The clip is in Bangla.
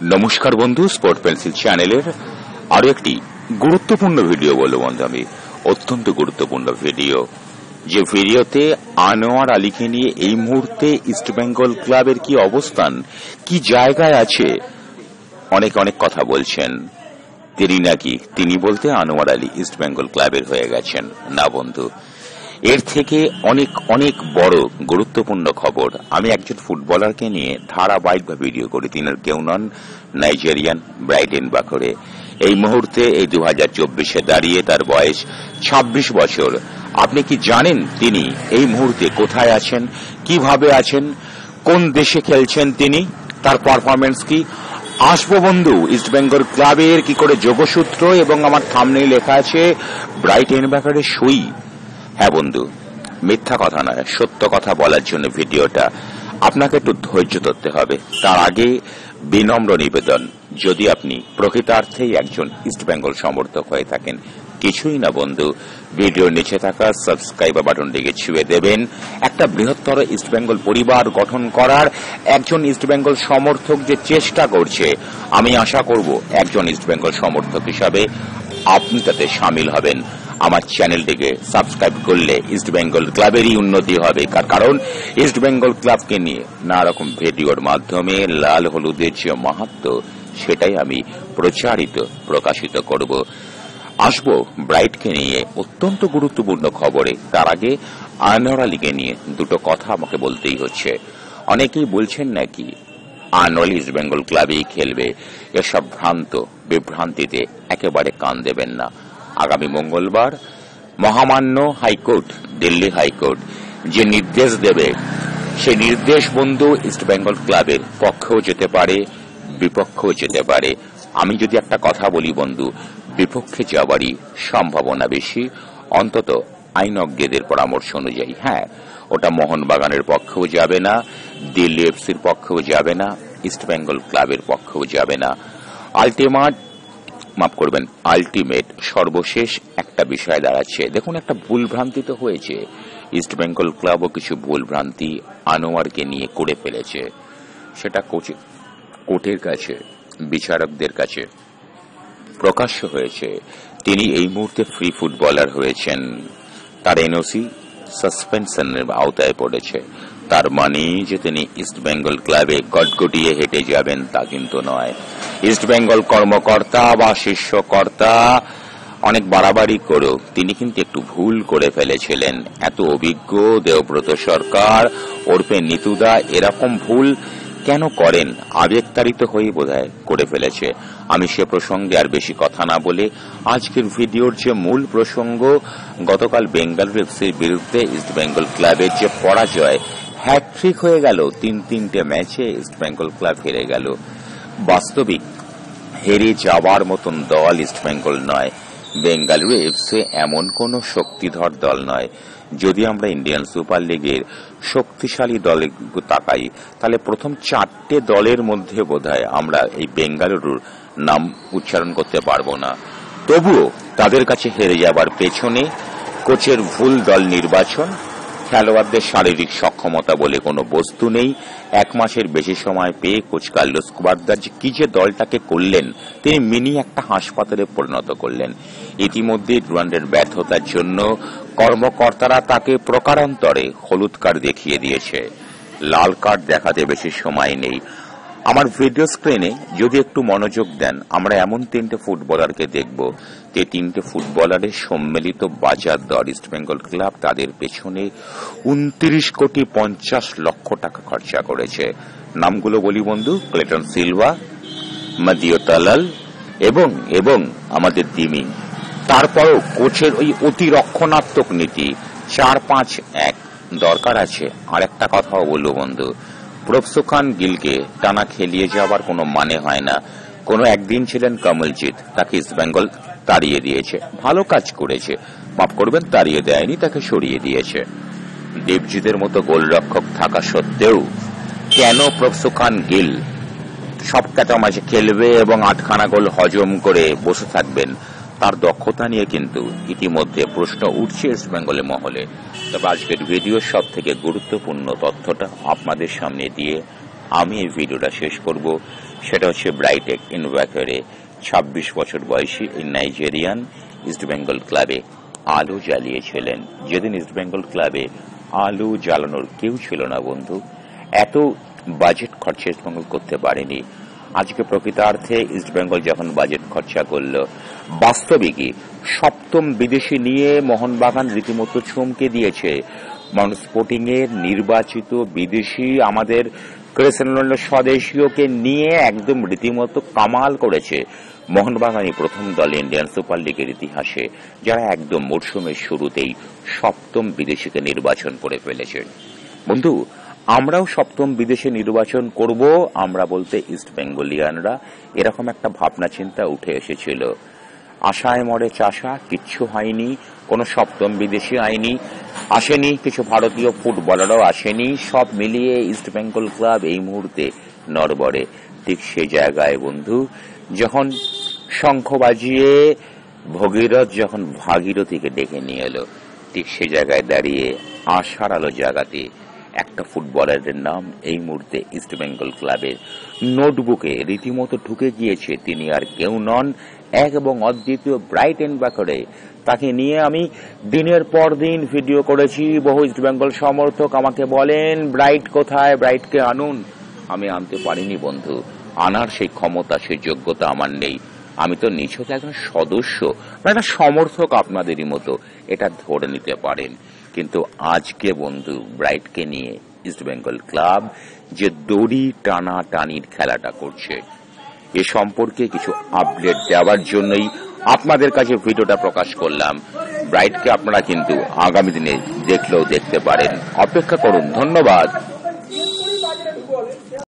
নমস্কার বন্ধু, স্পোর্ট পেন্সিল চ্যানেলের আরো একটি গুরুত্বপূর্ণ ভিডিও বলবো বন্ধু। আমি অত্যন্ত গুরুত্বপূর্ণ ভিডিও, যে ভিডিওতে আনোয়ার আলীকে নিয়ে এই মুহূর্তে ইস্টবেঙ্গল ক্লাবের কি অবস্থান, কি জায়গায় আছে, অনেক কথা বলছেন। তিনি বলতে আনোয়ার আলী ইস্টবেঙ্গল ক্লাবের হয়ে গেছেন। না বন্ধু, এর থেকে অনেক বড় গুরুত্বপূর্ণ খবর। আমি একজন ফুটবলারকে নিয়ে ধারাবাহিকভাবে ভিডিও করি। তিনি কেউ নন, নাইজেরিয়ান ব্রাইডেন বাকরে। এই মুহূর্তে এই 2024-এ দাঁড়িয়ে তার বয়স 26 বছর। আপনি কি জানেন তিনি এই মুহূর্তে কোথায় আছেন, কিভাবে আছেন, কোন দেশে খেলছেন তিনি, তার পারফরমেন্স কি? আসবো বন্ধু ইস্টবেঙ্গল ক্লাবের কি করে যোগসূত্র, এবং আমার থাম্বনেইলে লেখা আছে ব্রাইডেন বাকরের সই। হ্যাঁ বন্ধু, মিথ্যা কথা নয়, সত্য কথা বলার জন্য ভিডিওটা। আপনাকে একটু ধৈর্য ধরতে হবে। তার আগে বিনম্র নিবেদন, যদি আপনি প্রকৃতার্থেই একজন ইস্টবেঙ্গল সমর্থক হয়ে থাকেন, কিছুই না বন্ধু, ভিডিওর নিচে থাকা সাবস্ক্রাইব বাটনটিকে ছুঁয়ে দেবেন। একটা বৃহত্তর ইস্টবেঙ্গল পরিবার গঠন করার একজন ইস্টবেঙ্গল সমর্থক যে চেষ্টা করছে, আমি আশা করব একজন ইস্টবেঙ্গল সমর্থক হিসাবে আপনি তাতে সামিল হবেন। আমার চ্যানেলটিকে সাবস্ক্রাইব করলে ইস্টবেঙ্গল ক্লাবেরই উন্নতি হবে, কারণ ইস্টবেঙ্গল ক্লাবকে নিয়ে নানা রকম ভিডিওর মাধ্যমে লাল হলুদের যে মাহাত্ম্য, সেটাই আমি প্রকাশিত করব। আসবো ব্রাইটকে নিয়ে অত্যন্ত গুরুত্বপূর্ণ খবরে। তার আগে আনোয়ার আলীকে নিয়ে দুটো কথা আমাকে বলতেই হচ্ছে। অনেকেই বলছেন নাকি আনোয়ার আলী ইস্টবেঙ্গল ক্লাবেই খেলবে। এসব বিভ্রান্তিতে একেবারে কান দেবেন না। আগামী মঙ্গলবার মহামান্য হাইকোর্ট, দিল্লি হাইকোর্ট যে নির্দেশ দেবে, সেই নির্দেশ বন্ধু ইস্টবেঙ্গল ক্লাবের পক্ষেও যেতে পারে, বিপক্ষেও যেতে পারে। আমি যদি একটা কথা বলি বন্ধু, বিপক্ষে যাওয়ারই সম্ভাবনা বেশি, অন্তত আইনজ্ঞদের পরামর্শ অনুযায়ী। হ্যাঁ, ওটা মোহনবাগানের পক্ষেও যাবে না, দিল্লি এফসির পক্ষেও যাবে না, ইস্টবেঙ্গল ক্লাবের পক্ষেও যাবে না। আলটিমেট সর্বশেষ একটা বিষয় দাঁড়াচ্ছে। দেখুন, একটা ভুলভ্রান্তি তো হয়েছে। ইস্টবেঙ্গল ক্লাবও কিছু ভুলভ্রান্তি আনোয়ারকে নিয়ে করে ফেলেছে। সেটা কোর্টের কাছে, বিচারকদের কাছে প্রকাশ্য হয়েছে। তিনি এই মুহূর্তে ফ্রি ফুটবলার হয়েছেন। তার এনওসি সাসপেনশনের আওতায় পড়েছে। তার মানে যে তিনি ইস্টবেঙ্গল ক্লাবে গটগটিয়ে হেঁটে যাবেন, তা কিন্তু নয়। ইস্টবেঙ্গল কর্মকর্তা বা শিষ্যকর্তা অনেক বাড়াবাড়ি করেও তিনি কিন্তু একটু ভুল করে ফেলেছিলেন। এত অভিজ্ঞ দেবব্রত সরকার ওরফে নিতুদা এরকম ভুল কেন করেন? আবেগতাড়িত হয়ে বোধহয় করে ফেলেছে। আমি সে প্রসঙ্গে আর বেশি কথা না বলে আজকের ভিডিওর যে মূল প্রসঙ্গ, গতকাল বেঙ্গালুরু এফসির বিরুদ্ধে ইস্টবেঙ্গল ক্লাবের যে পরাজয়, হ্যাটট্রিক হয়ে গেল। তিনটে ম্যাচে ইস্টবেঙ্গল ক্লাব হেরে গেল। বাস্তবিক হেরে যাওয়ার মতন দল ইস্টবেঙ্গল নয়। বেঙ্গালুরু এফসি এমন কোন শক্তিধর দল নয়। যদি আমরা ইন্ডিয়ান সুপার লিগের শক্তিশালী দলে তাকাই, তাহলে প্রথম 4টে দলের মধ্যে বোধহয় আমরা এই বেঙ্গালুরুর নাম উচ্চারণ করতে পারবো না। তবুও তাদের কাছে হেরে যাবার পেছনে কোচের ভুল দল নির্বাচন, খেলোয়াড়দের শারীরিক সক্ষমতা বলে কোনো বস্তু নেই। 1 মাসের বেশি সময় পেয়ে কোচ কার্লোস কুবার্দার কি যে দলটাকে করলেন, তিনি মিনি একটা হাসপাতালে পরিণত করলেন। ইতিমধ্যে ডুরান্ডের ব্যর্থতার জন্য কর্মকর্তারা তাকে প্রকারান্তরে হলুদ কার্ড দেখিয়ে দিয়েছে। লাল কার্ড দেখাতে বেশি সময় নেই। আমার ভিডিও স্ক্রিনে যদি একটু মনোযোগ দেন, আমরা এমন 3টে ফুটবলারকে দেখব যে 3টে ফুটবলারের সম্মিলিত বাজার দর ইস্টবেঙ্গল ক্লাব তাদের পেছনে 29,50,00,000 টাকা খরচা করেছে। নামগুলো বলি বন্ধু: ক্লেটন সিলভা, মাদিও তালাল এবং আমাদের দিমি। তারপরও কোচের ওই অতি রক্ষণাত্মক নীতি 4-5-1 দরকার আছে। আর একটা কথাও বলবো বন্ধু, প্রফসুখান গিলকে টানা খেলিয়ে যাওয়ার কোনো মানে হয় না। কোনো একদিন ছিলেন কমলজিৎ, তাকে ইস্টবেঙ্গল তাড়িয়ে দিয়েছে। ভালো কাজ করেছে, মাফ করবেন, তাড়িয়ে দেয়নি, তাকে সরিয়ে দিয়েছে। দেবজিতের মতো গোলরক্ষক থাকা সত্ত্বেও কেন প্রফসুখান গিল সব ক্যাটা ম্যাচে খেলবে এবং 8খানা গোল হজম করে বসে থাকবেন? তার দক্ষতা নিয়ে কিন্তু ইতিমধ্যে প্রশ্ন উঠছে ইস্টবেঙ্গলের মহলে। তবে আজকের ভিডিওর সব থেকে গুরুত্বপূর্ণ তথ্যটা আপনাদের সামনে দিয়ে আমি এই ভিডিওটা শেষ করব। সেটা হচ্ছে ব্রাইটেক ইনভাকরে ২৬ বছর বয়সী এই নাইজেরিয়ান ইস্টবেঙ্গল ক্লাবে আলো জ্বালিয়েছিলেন। যেদিন ইস্টবেঙ্গল ক্লাবে আলো জ্বালানোর কেউ ছিল না বন্ধু, এত বাজেট খরচা ইস্টবেঙ্গল করতে পারেনি। আজকে প্রকৃতার্থে ইস্টবেঙ্গল যখন বাজেট খরচা করল, বাস্তবিকই সপ্তম বিদেশি নিয়ে মোহনবাগান রীতিমতো চমকে দিয়েছে। স্পোর্টিং এর নির্বাচিত বিদেশি আমাদের ক্রিস্টিয়ানো স্বদেশীয়কে নিয়ে একদম রীতিমতো কামাল করেছে। মোহনবাগানই প্রথম দল ইন্ডিয়ান সুপার লিগের ইতিহাসে যারা একদম মরশুমের শুরুতেই সপ্তম বিদেশিকে নির্বাচন করে ফেলেছে। বন্ধু, আমরাও সপ্তম বিদেশে নির্বাচন করব, আমরা বলতে ইস্ট বেঙ্গলিয়ানরা, এরকম একটা ভাবনা চিন্তা উঠে এসেছিল। আশায় মরে চাষা, কিচ্ছু হয়নি, কোন সপ্তম বিদেশি আসেনি, কিছু ভারতীয় ফুটবলারও আসেনি, সব মিলিয়ে ইস্ট বেঙ্গল ক্লাব এই মুহূর্তে নড়বড়ে। ঠিক সেই জায়গায় বন্ধু, যখন শঙ্খ বাজিয়ে ভগীরথ যখন ভাগীরথীকে ডেকে নিয়ে এলো, ঠিক সে জায়গায় দাঁড়িয়ে আশার আলো জাগাতে একটা ফুটবলারের নাম এই মুহূর্তে ইস্ট বেঙ্গল ক্লাবের নোটবুকে রীতিমতো ঢুকে গিয়েছে। তিনি আর কেউ নন, এক এবং অদ্বিতীয় ব্রাইট ইনভাকরে। তাকে নিয়ে আমি দিনের পর দিন ভিডিও করেছি। বহু ইস্ট বেঙ্গল সমর্থক আমাকে বলেন, ব্রাইট কোথায়, ব্রাইটকে আনুন। আমি আনতে পারিনি বন্ধু, আনার সেই ক্ষমতা, সেই যোগ্যতা আমার নেই। আমি তো নিছক একজন সদস্য, একটা সমর্থক আপনাদেরই মতো, এটা ধরে নিতে পারেন। কিন্তু আজকে বন্ধু ব্রাইটকে নিয়ে ইস্ট বেঙ্গল ক্লাব যে দড়ি টানাটানির খেলাটা করছে, এ সম্পর্কে কিছু আপডেট দেওয়ার জন্যই আপনাদের কাছে ভিডিওটা প্রকাশ করলাম। ব্রাইটকে আপনারা কিন্তু আগামী দিনে দেখলেও দেখতে পারেন। অপেক্ষা করুন। ধন্যবাদ।